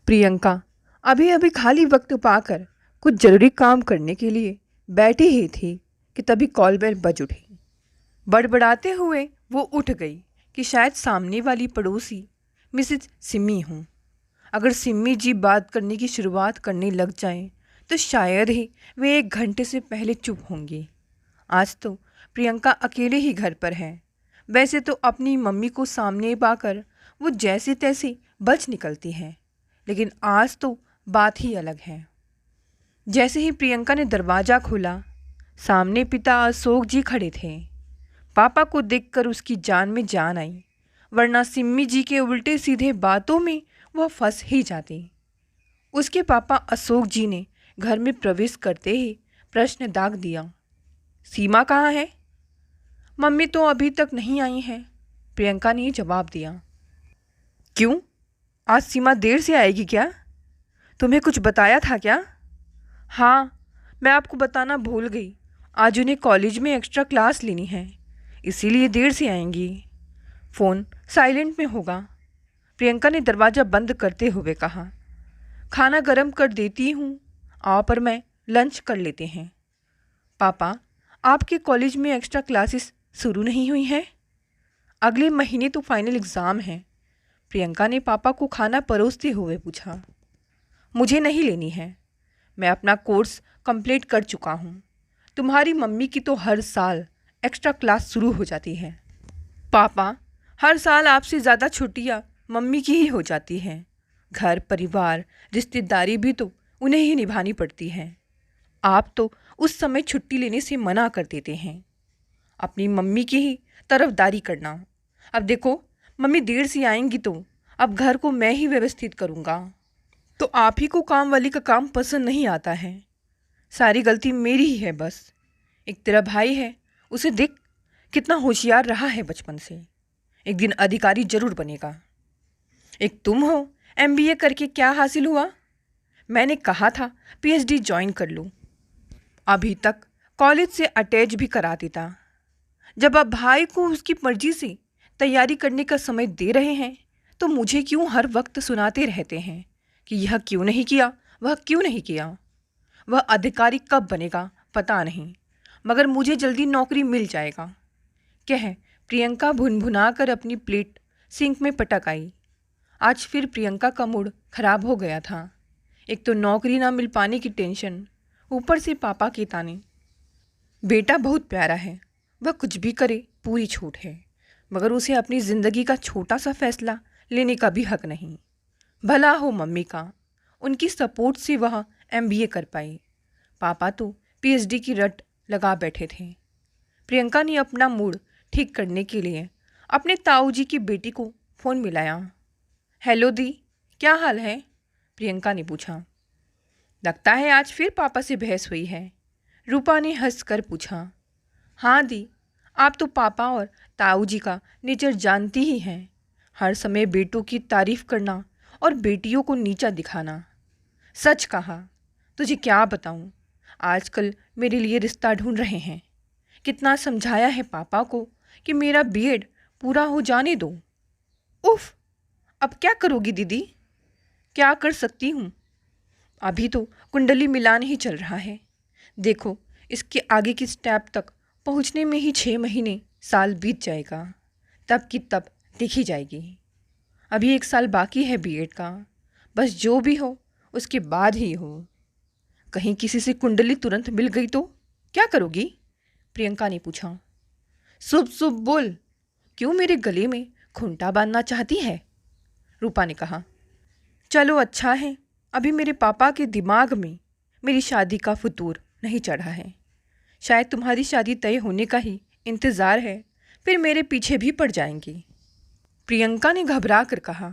प्रियंका अभी अभी खाली वक्त पाकर कुछ जरूरी काम करने के लिए बैठी ही थी कि तभी कॉल बेल बज उठी। बड़बड़ाते हुए वो उठ गई कि शायद सामने वाली पड़ोसी मिसेज सिमी हों। अगर सिमी जी बात करने की शुरुआत करने लग जाएं तो शायद ही वे 1 घंटे से पहले चुप होंगी। आज तो प्रियंका अकेले ही घर पर है। वैसे तो अपनी मम्मी को सामने पाकर वो जैसे तैसे बच निकलती हैं, लेकिन आज तो बात ही अलग है। जैसे ही प्रियंका ने दरवाज़ा खोला, सामने पिता अशोक जी खड़े थे। पापा को देखकर उसकी जान में जान आई, वरना सिम्मी जी के उल्टे सीधे बातों में वह फंस ही जाती। उसके पापा अशोक जी ने घर में प्रवेश करते ही प्रश्न दाग दिया, सीमा कहाँ है? मम्मी तो अभी तक नहीं आई हैं, प्रियंका ने जवाब दिया। क्यों, आज सीमा देर से आएगी क्या? तुम्हें कुछ बताया था क्या? हाँ, मैं आपको बताना भूल गई। आज उन्हें कॉलेज में एक्स्ट्रा क्लास लेनी है, इसीलिए देर से आएंगी। फ़ोन साइलेंट में होगा, प्रियंका ने दरवाज़ा बंद करते हुए कहा। खाना गर्म कर देती हूँ, आओ पर मैं लंच कर लेते हैं। पापा, आपके कॉलेज में एक्स्ट्रा क्लासेस शुरू नहीं हुई हैं? अगले महीने तो फाइनल एग्ज़ाम है, प्रियंका ने पापा को खाना परोसते हुए पूछा। मुझे नहीं लेनी है, मैं अपना कोर्स कंप्लीट कर चुका हूँ। तुम्हारी मम्मी की तो हर साल एक्स्ट्रा क्लास शुरू हो जाती है। पापा, हर साल आपसे ज़्यादा छुट्टियाँ मम्मी की ही हो जाती हैं। घर परिवार रिश्तेदारी भी तो उन्हें ही निभानी पड़ती है। आप तो उस समय छुट्टी लेने से मना कर देते हैं। अपनी मम्मी की ही तरफदारी करना। अब देखो, मम्मी देर से आएंगी तो अब घर को मैं ही व्यवस्थित करूँगा। तो आप ही को काम वाली का काम पसंद नहीं आता है। सारी गलती मेरी ही है बस। एक तेरा भाई है, उसे देख कितना होशियार रहा है बचपन से, एक दिन अधिकारी जरूर बनेगा। एक तुम हो, एमबीए करके क्या हासिल हुआ? मैंने कहा था पीएचडी ज्वाइन कर लूँ, अभी तक कॉलेज से अटैच भी करा देता। जब आप भाई को उसकी मर्जी से तैयारी करने का समय दे रहे हैं तो मुझे क्यों हर वक्त सुनाते रहते हैं कि यह क्यों नहीं किया, वह क्यों नहीं किया। वह अधिकारी कब बनेगा पता नहीं, मगर मुझे जल्दी नौकरी मिल जाएगा। कह प्रियंका भुनभुना कर अपनी प्लेट सिंक में पटक आई। आज फिर प्रियंका का मूड खराब हो गया था। एक तो नौकरी ना मिल पाने की टेंशन, ऊपर से पापा के ताने। बेटा बहुत प्यारा है, वह कुछ भी करे पूरी छूट है, मगर उसे अपनी ज़िंदगी का छोटा सा फैसला लेने का भी हक नहीं। भला हो मम्मी का, उनकी सपोर्ट से वह एमबीए कर पाई। पापा तो पीएचडी की रट लगा बैठे थे। प्रियंका ने अपना मूड ठीक करने के लिए अपने ताऊ जी की बेटी को फ़ोन मिलाया। हेलो दी, क्या हाल है? प्रियंका ने पूछा। लगता है आज फिर पापा से बहस हुई है, रूपा ने हंसकर पूछा। हाँ दी, आप तो पापा और ताऊ जी का नेचर जानती ही हैं। हर समय बेटों की तारीफ करना और बेटियों को नीचा दिखाना। सच कहा, तुझे क्या बताऊं, आजकल मेरे लिए रिश्ता ढूंढ रहे हैं। कितना समझाया है पापा को कि मेरा बीएड पूरा हो जाने दो। उफ, अब क्या करोगी दीदी? क्या कर सकती हूँ, अभी तो कुंडली मिलान ही चल रहा है। देखो, इसके आगे की स्टेप तक पहुँचने में ही 6 महीने साल बीत जाएगा, तब की तब देखी जाएगी। अभी 1 साल बाकी है बीएड का, बस जो भी हो उसके बाद ही हो। कहीं किसी से कुंडली तुरंत मिल गई तो क्या करोगी? प्रियंका ने पूछा। शुभ शुभ बोल, क्यों मेरे गले में खूंटा बांधना चाहती है? रूपा ने कहा। चलो अच्छा है, अभी मेरे पापा के दिमाग में मेरी शादी का फुतूर नहीं चढ़ा है। शायद तुम्हारी शादी तय होने का ही इंतज़ार है, फिर मेरे पीछे भी पड़ जाएंगी, प्रियंका ने घबरा कर कहा।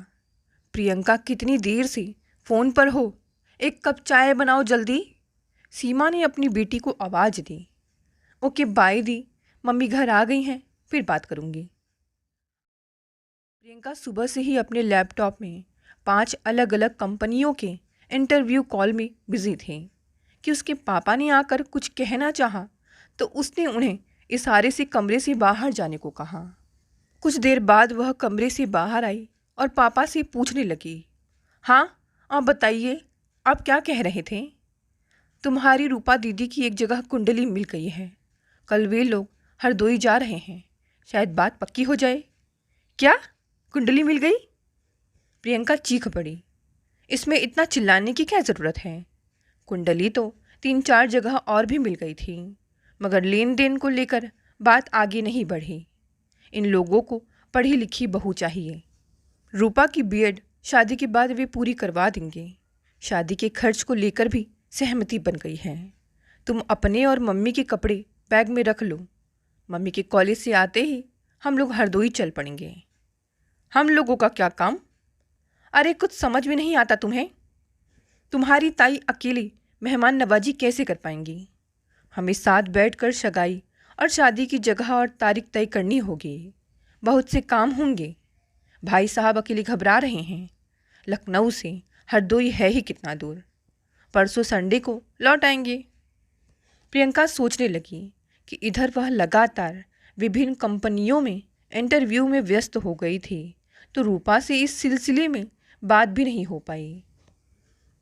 प्रियंका, कितनी देर से फ़ोन पर हो, एक कप चाय बनाओ जल्दी। सीमा ने अपनी बेटी को आवाज़ दी। ओके बाय दी, मम्मी घर आ गई हैं, फिर बात करूँगी। प्रियंका सुबह से ही अपने लैपटॉप में 5 अलग अलग कंपनियों के इंटरव्यू कॉल में बिजी थी कि उसके पापा ने आकर कुछ कहना चाहा तो उसने उन्हें इशारे से कमरे से बाहर जाने को कहा। कुछ देर बाद वह कमरे से बाहर आई और पापा से पूछने लगी, हाँ आप बताइए, आप क्या कह रहे थे? तुम्हारी रूपा दीदी की एक जगह कुंडली मिल गई है। कल वे लोग हरदोई जा रहे हैं, शायद बात पक्की हो जाए। क्या? कुंडली मिल गई? प्रियंका चीख पड़ी। इसमें इतना चिल्लाने की क्या ज़रूरत है? कुंडली तो 3-4 जगह और भी मिल गई थी, मगर लेन देन को लेकर बात आगे नहीं बढ़ी। इन लोगों को पढ़ी लिखी बहू चाहिए। रूपा की बीएड शादी के बाद वे पूरी करवा देंगे। शादी के खर्च को लेकर भी सहमति बन गई है। तुम अपने और मम्मी के कपड़े बैग में रख लो। मम्मी के कॉलेज से आते ही हम लोग हरदोई चल पड़ेंगे। हम लोगों का क्या काम? अरे कुछ समझ में नहीं आता तुम्हें? तुम्हारी ताई अकेली मेहमान नवाजी कैसे कर पाएंगी? हमें साथ बैठकर सगाई और शादी की जगह और तारीख तय करनी होगी। बहुत से काम होंगे। भाई साहब अकेले घबरा रहे हैं। लखनऊ से हरदोई है ही कितना दूर। परसों संडे को लौट आएंगे। प्रियंका सोचने लगी कि इधर वह लगातार विभिन्न कंपनियों में इंटरव्यू में व्यस्त हो गई थी, तो रूपा से इस सिलसिले में बात भी नहीं हो पाई।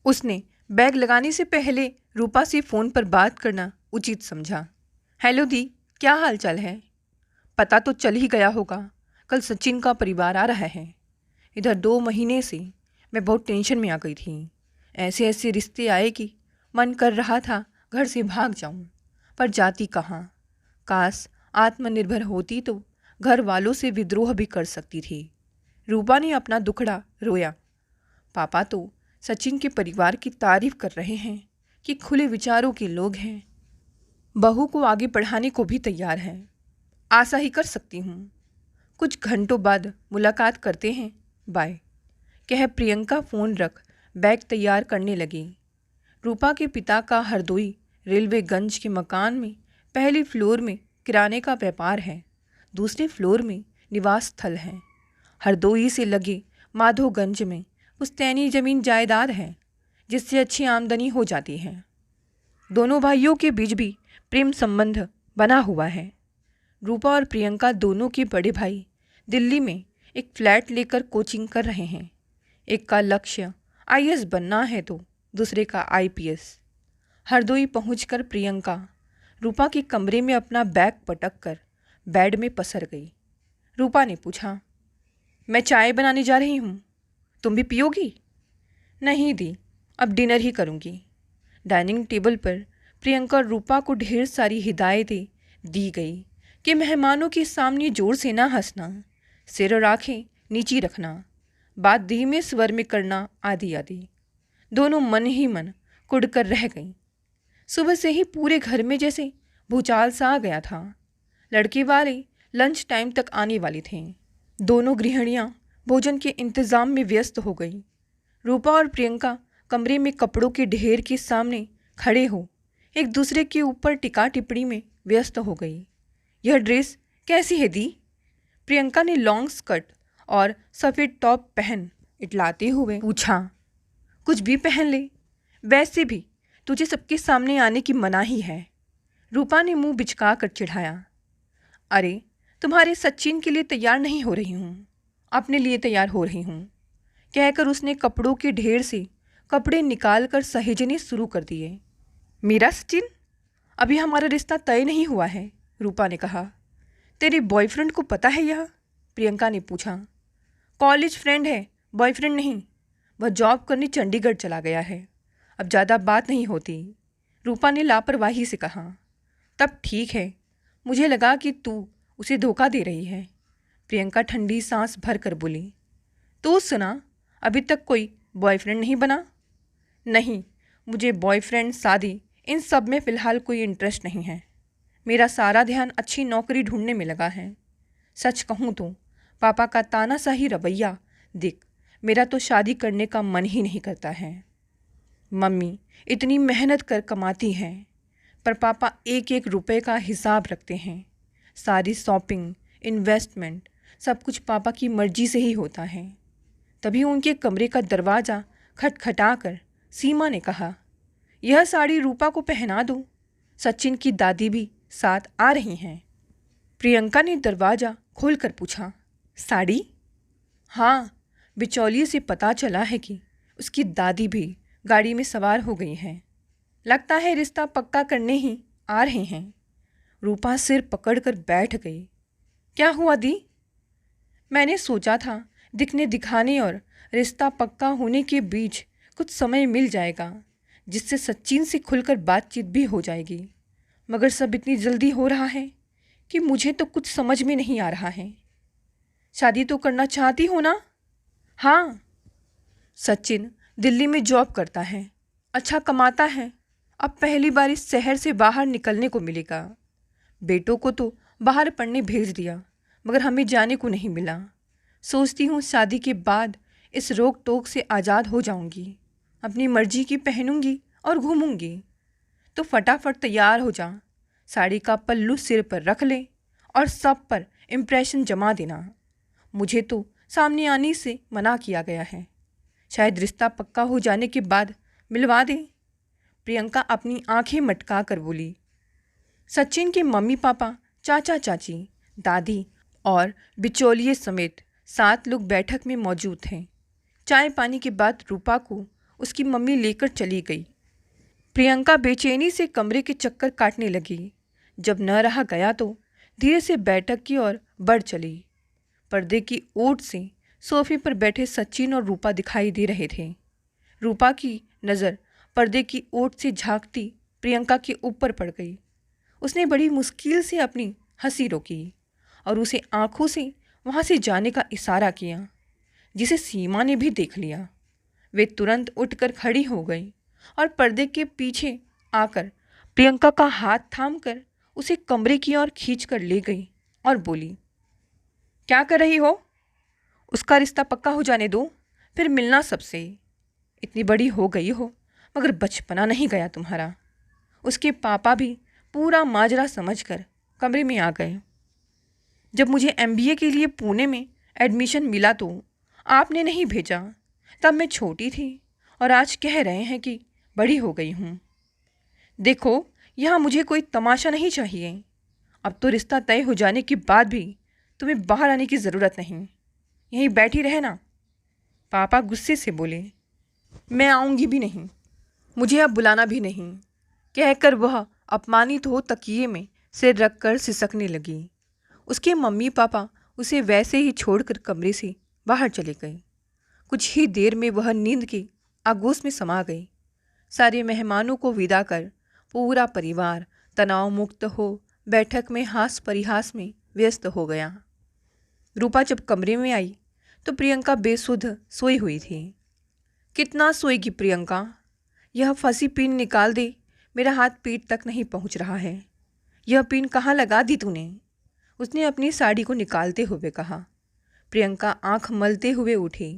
उसने बैग लगाने से पहले रूपा से फ़ोन पर बात करना उचित समझा। हेलो दी, क्या हाल चाल है? पता तो चल ही गया होगा, कल सचिन का परिवार आ रहा है। इधर 2 महीने से मैं बहुत टेंशन में आ गई थी। ऐसे ऐसे रिश्ते आए कि मन कर रहा था घर से भाग जाऊं, पर जाती कहाँ। काश आत्मनिर्भर होती तो घर वालों से विद्रोह भी कर सकती थी। रूपा ने अपना दुखड़ा रोया। पापा तो सचिन के परिवार की तारीफ कर रहे हैं कि खुले विचारों के लोग हैं। बहू को आगे बढ़ाने को भी तैयार हैं। आशा ही कर सकती हूँ। कुछ घंटों बाद मुलाकात करते हैं, बाय। कह प्रियंका फ़ोन रख बैग तैयार करने लगी। रूपा के पिता का हरदोई रेलवेगंज के मकान में पहले फ्लोर में किराने का व्यापार है, दूसरे फ्लोर में निवास स्थल है। हरदोई से लगे माधोगंज में पुश्तैनी ज़मीन जायदाद है, जिससे अच्छी आमदनी हो जाती है। दोनों भाइयों के बीच भी प्रेम संबंध बना हुआ है। रूपा और प्रियंका दोनों के बड़े भाई दिल्ली में एक फ्लैट लेकर कोचिंग कर रहे हैं। एक का लक्ष्य आईएएस बनना है तो दूसरे का आईपीएस। हरदोई पहुंचकर प्रियंका रूपा के कमरे में अपना बैग पटक कर बेड में पसर गई। रूपा ने पूछा, मैं चाय बनाने जा रही हूँ, तुम भी पियोगी? नहीं दी, अब डिनर ही करूँगी। डाइनिंग टेबल पर प्रियंका और रूपा को ढेर सारी हिदायतें दी गई कि मेहमानों के सामने जोर से ना हंसना, सिर और आँखें नीची रखना, बात धीमे स्वर में करना आदि आदि। दोनों मन ही मन कुढ़कर रह गईं। सुबह से ही पूरे घर में जैसे भूचाल सा आ गया था। लड़के वाले लंच टाइम तक आने वाले थे। दोनों गृहिणियाँ भोजन के इंतज़ाम में व्यस्त हो गई। रूपा और प्रियंका कमरे में कपड़ों के ढेर के सामने खड़े हो एक दूसरे के ऊपर टिका टिप्पणी में व्यस्त हो गई। यह ड्रेस कैसी है दी? प्रियंका ने लॉन्ग स्कर्ट और सफ़ेद टॉप पहन इटलाते हुए पूछा। कुछ भी पहन ले, वैसे भी तुझे सबके सामने आने की मनाही है। रूपा ने मुंह बिचका कर चिढ़ाया। अरे तुम्हारे सचिन के लिए तैयार नहीं हो रही हूँ, अपने लिए तैयार हो रही हूँ, कहकर उसने कपड़ों के ढेर से कपड़े निकाल कर सहेजने शुरू कर दिए। मेरा सचिन? अभी हमारा रिश्ता तय नहीं हुआ है, रूपा ने कहा। तेरे बॉयफ्रेंड को पता है यह? प्रियंका ने पूछा। कॉलेज फ्रेंड है, बॉयफ्रेंड नहीं। वह जॉब करने चंडीगढ़ चला गया है, अब ज़्यादा बात नहीं होती, रूपा ने लापरवाही से कहा। तब ठीक है, मुझे लगा कि तू उसे धोखा दे रही है। प्रियंका ठंडी सांस भर कर बोली। तू सुना, अभी तक कोई बॉयफ्रेंड नहीं बना? नहीं, मुझे बॉयफ्रेंड, शादी, इन सब में फ़िलहाल कोई इंटरेस्ट नहीं है। मेरा सारा ध्यान अच्छी नौकरी ढूंढने में लगा है। सच कहूँ तो पापा का तानाशाही रवैया देख मेरा तो शादी करने का मन ही नहीं करता है। मम्मी इतनी मेहनत कर कमाती हैं, पर पापा एक एक रुपए का हिसाब रखते हैं। सारी शॉपिंग, इन्वेस्टमेंट, सब कुछ पापा की मर्जी से ही होता है। तभी उनके कमरे का दरवाज़ा खटखटाकर सीमा ने कहा, यह साड़ी रूपा को पहना दो, सचिन की दादी भी साथ आ रही हैं। प्रियंका ने दरवाज़ा खोलकर पूछा, साड़ी? हाँ, बिचौलिए से पता चला है कि उसकी दादी भी गाड़ी में सवार हो गई हैं। लगता है रिश्ता पक्का करने ही आ रहे हैं। रूपा सिर पकड़कर बैठ गई। क्या हुआ दी? मैंने सोचा था दिखने दिखाने और रिश्ता पक्का होने के बीच कुछ समय मिल जाएगा, जिससे सचिन से खुलकर बातचीत भी हो जाएगी, मगर सब इतनी जल्दी हो रहा है कि मुझे तो कुछ समझ में नहीं आ रहा है। शादी तो करना चाहती हो ना? हाँ। सचिन दिल्ली में जॉब करता है, अच्छा कमाता है। अब पहली बार इस शहर से बाहर निकलने को मिलेगा। बेटों को तो बाहर पढ़ने भेज दिया, मगर हमें जाने को नहीं मिला। सोचती हूँ शादी के बाद इस रोक टोक से आज़ाद हो जाऊंगी, अपनी मर्जी की पहनूंगी और घूमूंगी। तो फटाफट तैयार हो जा, साड़ी का पल्लू सिर पर रख ले और सब पर इम्प्रेशन जमा देना। मुझे तो सामने आने से मना किया गया है। शायद रिश्ता पक्का हो जाने के बाद मिलवा दें। प्रियंका अपनी आंखें मटका कर बोली। सचिन के मम्मी पापा, चाचा चाची, दादी और बिचौलिए समेत 7 लोग बैठक में मौजूद थे। चाय पानी के बाद रूपा को उसकी मम्मी लेकर चली गई। प्रियंका बेचैनी से कमरे के चक्कर काटने लगी। जब न रहा गया तो धीरे से बैठक की ओर बढ़ चली। पर्दे की ओट से सोफे पर बैठे सचिन और रूपा दिखाई दे रहे थे। रूपा की नज़र पर्दे की ओट से झांकती प्रियंका के ऊपर पड़ गई। उसने बड़ी मुश्किल से अपनी हंसी रोकी और उसे आंखों से वहाँ से जाने का इशारा किया, जिसे सीमा ने भी देख लिया। वे तुरंत उठकर खड़ी हो गई और पर्दे के पीछे आकर प्रियंका का हाथ थामकर उसे कमरे की ओर खींचकर ले गई और बोली, क्या कर रही हो? उसका रिश्ता पक्का हो जाने दो, फिर मिलना सबसे। इतनी बड़ी हो गई हो मगर बचपना नहीं गया तुम्हारा। उसके पापा भी पूरा माजरा समझकर कमरे में आ गए। जब मुझे MBA के लिए पुणे में एडमिशन मिला तो आपने नहीं भेजा। तब मैं छोटी थी और आज कह रहे हैं कि बड़ी हो गई हूँ। देखो, यहाँ मुझे कोई तमाशा नहीं चाहिए। अब तो रिश्ता तय हो जाने के बाद भी तुम्हें बाहर आने की ज़रूरत नहीं, यहीं बैठी रहना। पापा गुस्से से बोले। मैं आऊँगी भी नहीं, मुझे अब बुलाना भी नहीं, कहकर वह अपमानित हो तकिए में सिर रखकर सिसकने लगी। उसके मम्मी पापा उसे वैसे ही छोड़कर कमरे से बाहर चले गए। कुछ ही देर में वह नींद के आगोश में समा गई। सारे मेहमानों को विदा कर पूरा परिवार तनाव मुक्त हो बैठक में हास परिहास में व्यस्त हो गया। रूपा जब कमरे में आई तो प्रियंका बेसुध सोई हुई थी। कितना सोएगी प्रियंका? यह फंसी पिन निकाल दे, मेरा हाथ पीठ तक नहीं पहुंच रहा है। यह पिन कहाँ लगा दी तूने? उसने अपनी साड़ी को निकालते हुए कहा। प्रियंका आंख मलते हुए उठी।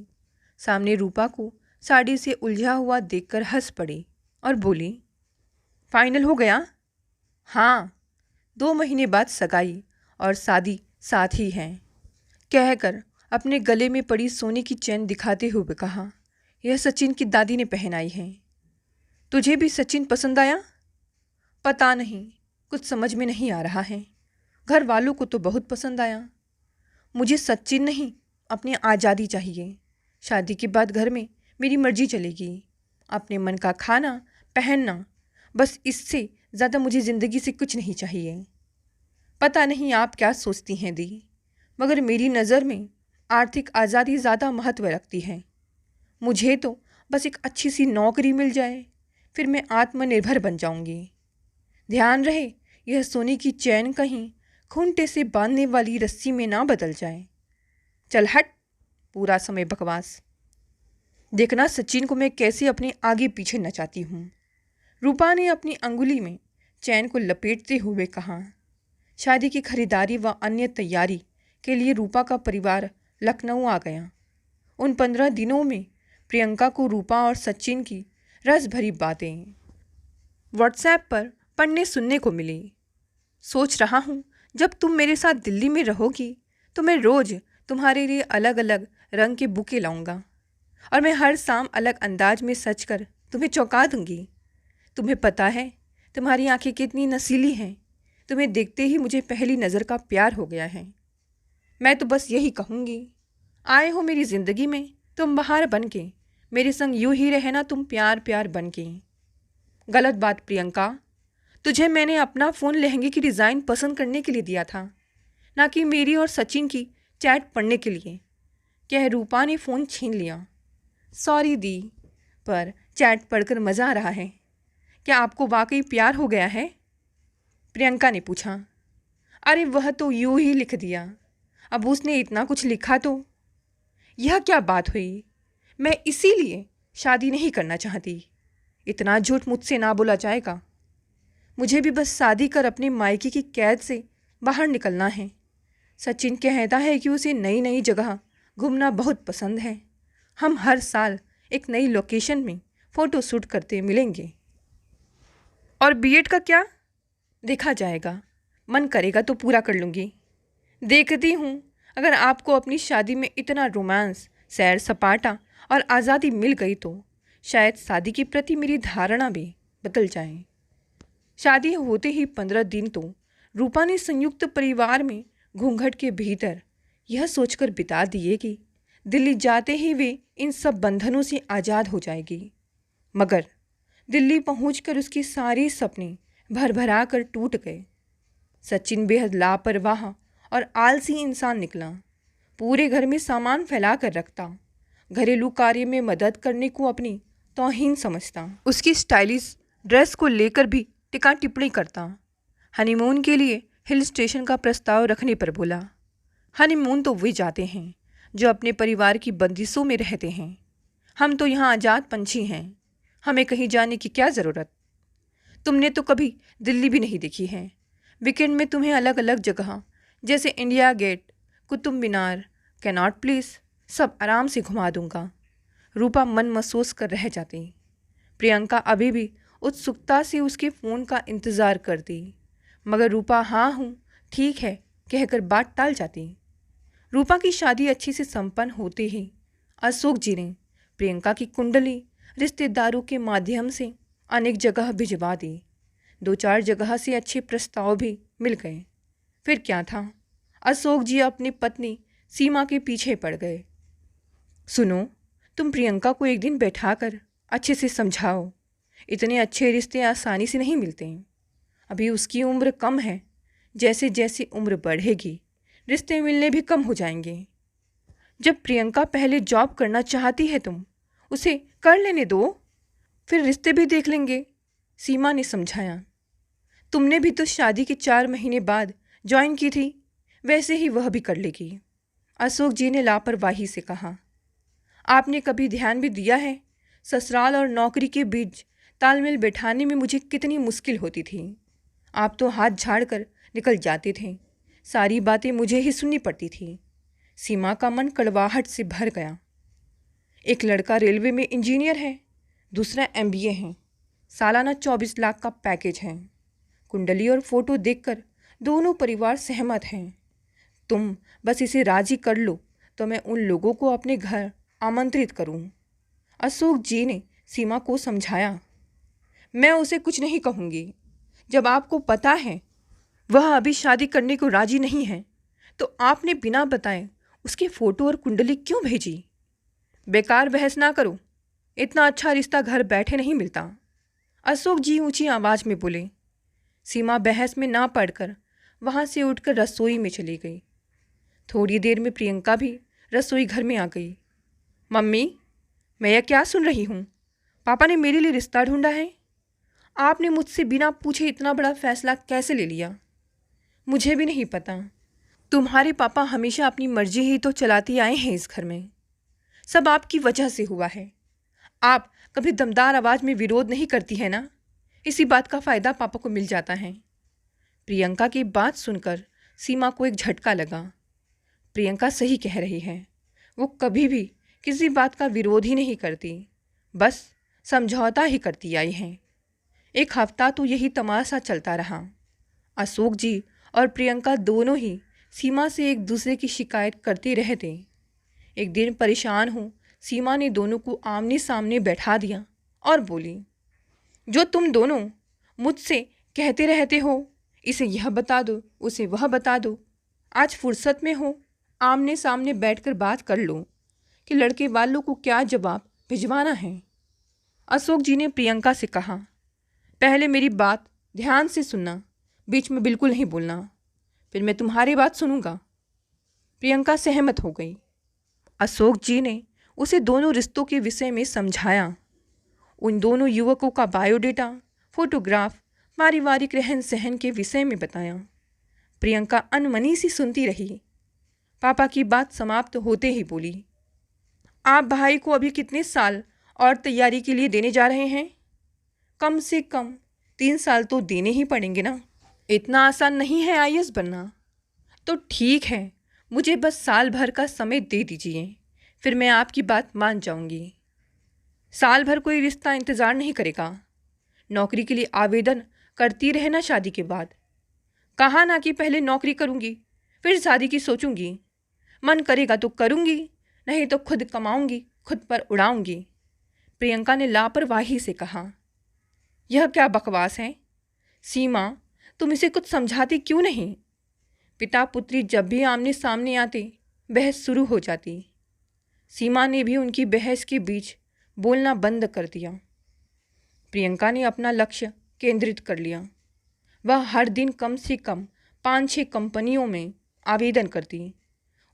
सामने रूपा को साड़ी से उलझा हुआ देखकर हंस पड़ी और बोली, फाइनल हो गया? हाँ, 2 महीने बाद सगाई और शादी साथ ही हैं, कहकर अपने गले में पड़ी सोने की चेन दिखाते हुए कहा। यह सचिन की दादी ने पहनाई है। तुझे भी सचिन पसंद आया? पता नहीं, कुछ समझ में नहीं आ रहा है। घर वालों को तो बहुत पसंद आया। मुझे सचिन नहीं, अपनी आज़ादी चाहिए। शादी के बाद घर में मेरी मर्जी चलेगी, अपने मन का खाना पहनना, बस इससे ज़्यादा मुझे ज़िंदगी से कुछ नहीं चाहिए। पता नहीं आप क्या सोचती हैं दी, मगर मेरी नज़र में आर्थिक आज़ादी ज़्यादा महत्व रखती है। मुझे तो बस एक अच्छी सी नौकरी मिल जाए, फिर मैं आत्मनिर्भर बन जाऊंगी। ध्यान रहे यह सोने की चैन कहीं खूंटे से बांधने वाली रस्सी में ना बदल जाए। चल हट, पूरा समय बकवास। देखना सचिन को मैं कैसे अपने आगे पीछे नचाती हूँ। रूपा ने अपनी अंगुली में चैन को लपेटते हुए कहा। शादी की खरीदारी व अन्य तैयारी के लिए रूपा का परिवार लखनऊ आ गया। उन 15 दिनों में प्रियंका को रूपा और सचिन की रस भरी बातें व्हाट्सएप पर पढ़ने सुनने को मिली। सोच रहा हूँ जब तुम मेरे साथ दिल्ली में रहोगी तो मैं रोज़ तुम्हारे लिए अलग अलग रंग के बुके लाऊंगा और मैं हर शाम अलग अंदाज में सच कर तुम्हें चौंका दूंगी। तुम्हें पता है तुम्हारी आंखें कितनी नसीली हैं, तुम्हें देखते ही मुझे पहली नज़र का प्यार हो गया है। मैं तो बस यही कहूँगी, आए हो मेरी ज़िंदगी में तुम बहार बन के, मेरे संग यूं ही रहे ना तुम प्यार प्यार बन के। गलत बात प्रियंका, तुझे मैंने अपना फ़ोन लहंगे की डिज़ाइन पसंद करने के लिए दिया था, ना कि मेरी और सचिन की चैट पढ़ने के लिए। कह रूपा ने फ़ोन छीन लिया। सॉरी दी, पर चैट पढ़कर मज़ा आ रहा है। क्या आपको वाकई प्यार हो गया है? प्रियंका ने पूछा। अरे वह तो यूं ही लिख दिया, अब उसने इतना कुछ लिखा तो। यह क्या बात हुई? मैं इसीलिए शादी नहीं करना चाहती। इतना झूठ मुझसे ना बोला जाएगा। मुझे भी बस शादी कर अपने मायके की कैद से बाहर निकलना है। सचिन कहता है कि उसे नई नई जगह घूमना बहुत पसंद है। हम हर साल एक नई लोकेशन में फ़ोटो शूट करते मिलेंगे। और बीएड का क्या? देखा जाएगा, मन करेगा तो पूरा कर लूँगी। देखती हूँ, अगर आपको अपनी शादी में इतना रोमांस, सैर सपाटा और आज़ादी मिल गई तो शायद शादी के प्रति मेरी धारणा भी बदल जाए। शादी होते ही 15 दिन तो रूपा ने संयुक्त परिवार में घूंघट के भीतर यह सोचकर बिता दिए कि दिल्ली जाते ही वे इन सब बंधनों से आज़ाद हो जाएगी। मगर दिल्ली पहुंचकर उसके सारे सपने भर भरा कर टूट गए। सचिन बेहद लापरवाह और आलसी इंसान निकला। पूरे घर में सामान फैला कर रखता, घरेलू कार्य में मदद करने को अपनी तौहीन समझता, उसकी स्टाइलिश ड्रेस को लेकर भी टिका टिप्पणी करता। हनीमून के लिए हिल स्टेशन का प्रस्ताव रखने पर बोला, हनीमून तो वे जाते हैं जो अपने परिवार की बंदिशों में रहते हैं। हम तो यहाँ आज़ाद पंछी हैं, हमें कहीं जाने की क्या ज़रूरत। तुमने तो कभी दिल्ली भी नहीं देखी है। वीकेंड में तुम्हें अलग अलग जगह जैसे India gate, Qutub Minar, cannot place सब आराम से घुमा दूंगा। रूपा मन महसूस कर रह जाती। प्रियंका अभी भी उत्सुकता से उसके फ़ोन का इंतज़ार करती, मगर रूपा हाँ हूँ ठीक है कहकर बात टाल जाती। रूपा की शादी अच्छी से संपन्न होते ही अशोक जी ने प्रियंका की कुंडली रिश्तेदारों के माध्यम से अनेक जगह भिजवा दी। 2-4 जगह से अच्छे प्रस्ताव भी मिल गए। फिर क्या था, अशोक जी अपनी पत्नी सीमा के पीछे पड़ गए। सुनो, तुम प्रियंका को एक दिन बैठाकर अच्छे से समझाओ। इतने अच्छे रिश्ते आसानी से नहीं मिलते। अभी उसकी उम्र कम है, जैसे जैसे उम्र बढ़ेगी रिश्ते मिलने भी कम हो जाएंगे। जब प्रियंका पहले जॉब करना चाहती है तुम उसे कर लेने दो, फिर रिश्ते भी देख लेंगे, सीमा ने समझाया। तुमने भी तो शादी के 4 महीने बाद ज्वाइन की थी, वैसे ही वह भी कर लेगी। अशोक जी ने लापरवाही से कहा। आपने कभी ध्यान भी दिया है ससुराल और नौकरी के बीच तालमेल बैठाने में मुझे कितनी मुश्किल होती थी। आप तो हाथ झाड़ कर निकल जाते थे, सारी बातें मुझे ही सुननी पड़ती थी। सीमा का मन कड़वाहट से भर गया। एक लड़का रेलवे में इंजीनियर है, दूसरा MBA है, सालाना 24 लाख का पैकेज है। कुंडली और फोटो देखकर दोनों परिवार सहमत हैं। तुम बस इसे राजी कर लो तो मैं उन लोगों को अपने घर आमंत्रित करूं। अशोक जी ने सीमा को समझाया। मैं उसे कुछ नहीं कहूँगी। जब आपको पता है वह अभी शादी करने को राजी नहीं है तो आपने बिना बताए उसके फ़ोटो और कुंडली क्यों भेजी? बेकार बहस ना करो, इतना अच्छा रिश्ता घर बैठे नहीं मिलता। अशोक जी ऊंची आवाज़ में बोले। सीमा बहस में ना पड़कर वहाँ से उठकर रसोई में चली गई। थोड़ी देर में प्रियंका भी रसोई घर में आ गई। मम्मी, मैं यह क्या सुन रही हूँ? पापा ने मेरे लिए रिश्ता ढूंढा है। आपने मुझसे बिना पूछे इतना बड़ा फैसला कैसे ले लिया? मुझे भी नहीं पता। तुम्हारे पापा हमेशा अपनी मर्जी ही तो चलाती आए हैं इस घर में। सब आपकी वजह से हुआ है। आप कभी दमदार आवाज़ में विरोध नहीं करती है ना, इसी बात का फ़ायदा पापा को मिल जाता है। प्रियंका की बात सुनकर सीमा को एक झटका लगा। प्रियंका सही कह रही है, वो कभी भी किसी बात का विरोध ही नहीं करती, बस समझौता ही करती आई हैं। एक हफ्ता तो यही तमाशा चलता रहा। अशोक जी और प्रियंका दोनों ही सीमा से एक दूसरे की शिकायत करते रहते। एक दिन परेशान हो सीमा ने दोनों को आमने सामने बैठा दिया और बोली, जो तुम दोनों मुझसे कहते रहते हो, इसे यह बता दो, उसे वह बता दो, आज फुर्सत में हो आमने सामने बैठकर बात कर लो कि लड़के वालों को क्या जवाब भिजवाना है। अशोक जी ने प्रियंका से कहा, पहले मेरी बात ध्यान से सुनना, बीच में बिल्कुल नहीं बोलना, फिर मैं तुम्हारी बात सुनूंगा। प्रियंका सहमत हो गई। अशोक जी ने उसे दोनों रिश्तों के विषय में समझाया। उन दोनों युवकों का बायोडेटा, फोटोग्राफ, पारिवारिक रहन सहन के विषय में बताया। प्रियंका अनमनी सी सुनती रही। पापा की बात समाप्त होते ही बोली, आप भाई को अभी कितने साल और तैयारी के लिए देने जा रहे हैं? कम से कम 3 साल तो देने ही पड़ेंगे ना। इतना आसान नहीं है आईएएस बनना। तो ठीक है, मुझे बस साल भर का समय दे दीजिए, फिर मैं आपकी बात मान जाऊंगी। साल भर कोई रिश्ता इंतज़ार नहीं करेगा। नौकरी के लिए आवेदन करती रहना शादी के बाद। कहा ना कि पहले नौकरी करूंगी, फिर शादी की सोचूंगी। मन करेगा तो करूंगी, नहीं तो खुद कमाऊंगी, खुद पर उड़ाऊंगी। प्रियंका ने लापरवाही से कहा, यह क्या बकवास है? सीमा, तुम इसे कुछ समझाती क्यों नहीं? पिता पुत्री जब भी आमने सामने आते, बहस शुरू हो जाती। सीमा ने भी उनकी बहस के बीच बोलना बंद कर दिया। प्रियंका ने अपना लक्ष्य केंद्रित कर लिया। वह हर दिन कम से कम 5-6 कंपनियों में आवेदन करती।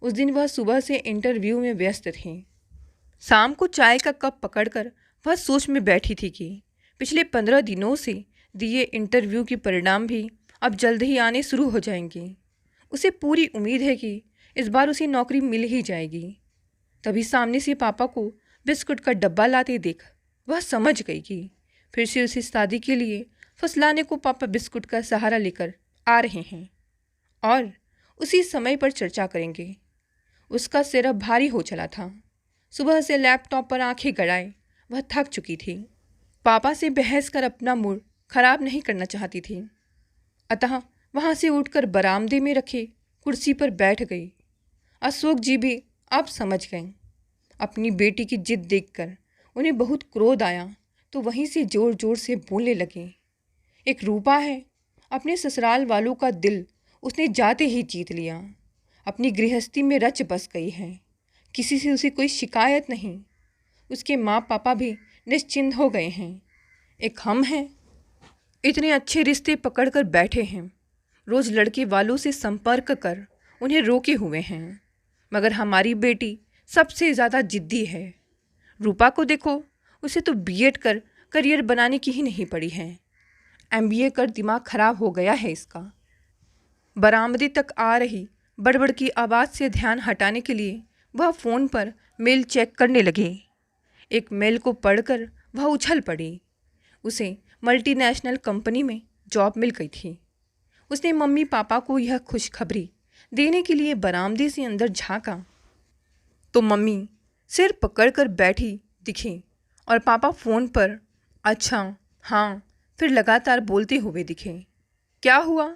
उस दिन वह सुबह से इंटरव्यू में व्यस्त थे। शाम को चाय का कप पकड़कर वह सोच में बैठी थी कि पिछले 15 दिनों से दिए इंटरव्यू के परिणाम भी अब जल्द ही आने शुरू हो जाएंगे। उसे पूरी उम्मीद है कि इस बार उसे नौकरी मिल ही जाएगी। तभी सामने से पापा को बिस्कुट का डब्बा लाते देख वह समझ गई कि फिर से उसे शादी के लिए फुसलाने को पापा बिस्कुट का सहारा लेकर आ रहे हैं और उसी समय पर चर्चा करेंगे। उसका सिर अब भारी हो चला था। सुबह से लैपटॉप पर आंखें गड़ाए वह थक चुकी थी। पापा से बहस कर अपना मूड खराब नहीं करना चाहती थी, अतः वहाँ से उठकर बरामदे में रखे कुर्सी पर बैठ गई। अशोक जी भी अब समझ गए। अपनी बेटी की जिद देखकर उन्हें बहुत क्रोध आया तो वहीं से जोर जोर से बोलने लगे, एक रूपा है, अपने ससुराल वालों का दिल उसने जाते ही जीत लिया। अपनी गृहस्थी में रच बस गई है, किसी से उसे कोई शिकायत नहीं। उसके माँ पापा भी निश्चिंत हो गए हैं। एक हम हैं, इतने अच्छे रिश्ते पकड़ कर बैठे हैं, रोज़ लड़के वालों से संपर्क कर उन्हें रोके हुए हैं, मगर हमारी बेटी सबसे ज़्यादा जिद्दी है। रूपा को देखो, उसे तो बीएड कर करियर बनाने की ही नहीं पड़ी है, एमबीए कर दिमाग खराब हो गया है इसका। बरामदे तक आ रही बड़बड़ की आवाज़ से ध्यान हटाने के लिए वह फ़ोन पर मेल चेक करने लगे। एक मेल को पढ़कर वह उछल पड़ी। उसे मल्टीनेशनल कंपनी में जॉब मिल गई थी। उसने मम्मी पापा को यह खुशखबरी देने के लिए बरामदे से अंदर झांका तो मम्मी सिर पकड़कर बैठी दिखी और पापा फ़ोन पर अच्छा, हाँ, फिर लगातार बोलते हुए दिखे। क्या हुआ?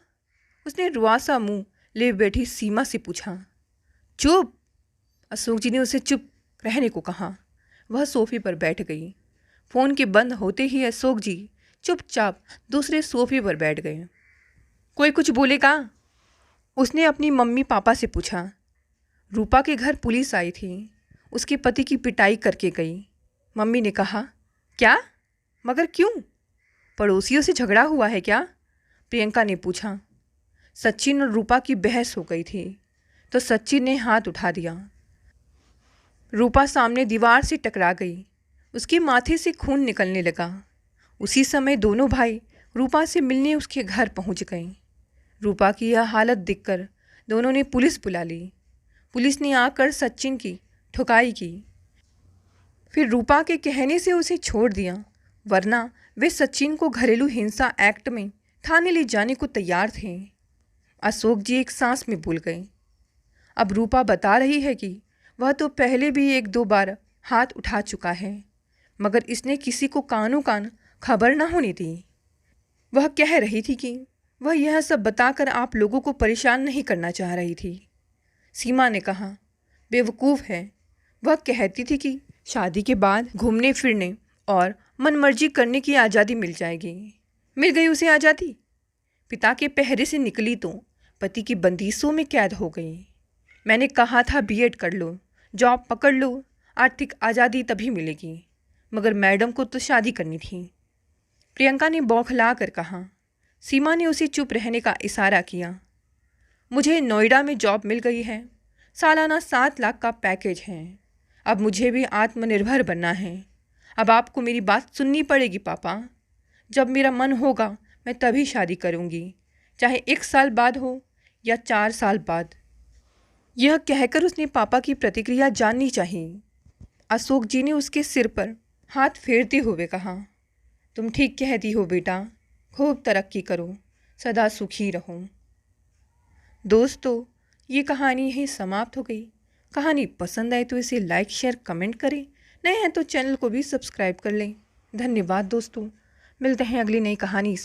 उसने रुआसा मुंह ले बैठी सीमा से पूछा। चुप, अशोक जी ने उसे चुप रहने को कहा। वह सोफे पर बैठ गई। फ़ोन के बंद होते ही अशोक जी चुपचाप दूसरे सोफे पर बैठ गए। कोई कुछ बोलेगा? उसने अपनी मम्मी पापा से पूछा। रूपा के घर पुलिस आई थी, उसके पति की पिटाई करके गई। मम्मी ने कहा। क्या? मगर क्यों? पड़ोसियों से झगड़ा हुआ है क्या? प्रियंका ने पूछा। सचिन और रूपा की बहस हो गई थी तो सचिन ने हाथ उठा दिया। रूपा सामने दीवार से टकरा गई। उसके माथे से खून निकलने लगा। उसी समय दोनों भाई रूपा से मिलने उसके घर पहुंच गए। रूपा की यह हालत देखकर दोनों ने पुलिस बुला ली। पुलिस ने आकर सचिन की ठुकाई की, फिर रूपा के कहने से उसे छोड़ दिया, वरना वे सचिन को घरेलू हिंसा एक्ट में थाने ले जाने को तैयार थे। अशोक जी एक सांस में भूल गए। अब रूपा बता रही है कि वह तो पहले भी 1-2 बार हाथ उठा चुका है, मगर इसने किसी को कानों कान खबर ना होने दी। वह कह रही थी कि वह यह सब बताकर आप लोगों को परेशान नहीं करना चाह रही थी। सीमा ने कहा, बेवकूफ़ है। वह कहती थी कि शादी के बाद घूमने फिरने और मनमर्जी करने की आज़ादी मिल जाएगी। मिल गई उसे आज़ादी। पिता के पहरे से निकली तो पति की बंदिशों में कैद हो गई। मैंने कहा था बीएड कर लो, जॉब पकड़ लो, आर्थिक आज़ादी तभी मिलेगी। मगर मैडम को तो शादी करनी थी। प्रियंका ने बौखला कर कहा। सीमा ने उसे चुप रहने का इशारा किया। मुझे नोएडा में जॉब मिल गई है, सालाना 7 लाख का पैकेज है। अब मुझे भी आत्मनिर्भर बनना है। अब आपको मेरी बात सुननी पड़ेगी पापा। जब मेरा मन होगा मैं तभी शादी करूँगी, चाहे 1 साल बाद हो या 4 साल बाद। यह कहकर उसने पापा की प्रतिक्रिया जाननी चाहिए। अशोक जी ने उसके सिर पर हाथ फेरते हुए कहा, तुम ठीक कहती हो बेटा, खूब तरक्की करो, सदा सुखी रहो। दोस्तों, ये कहानी यहीं समाप्त हो गई। कहानी पसंद आए तो इसे लाइक शेयर कमेंट करें। नए हैं तो चैनल को भी सब्सक्राइब कर लें। धन्यवाद दोस्तों, मिलते हैं अगली नई कहानी से।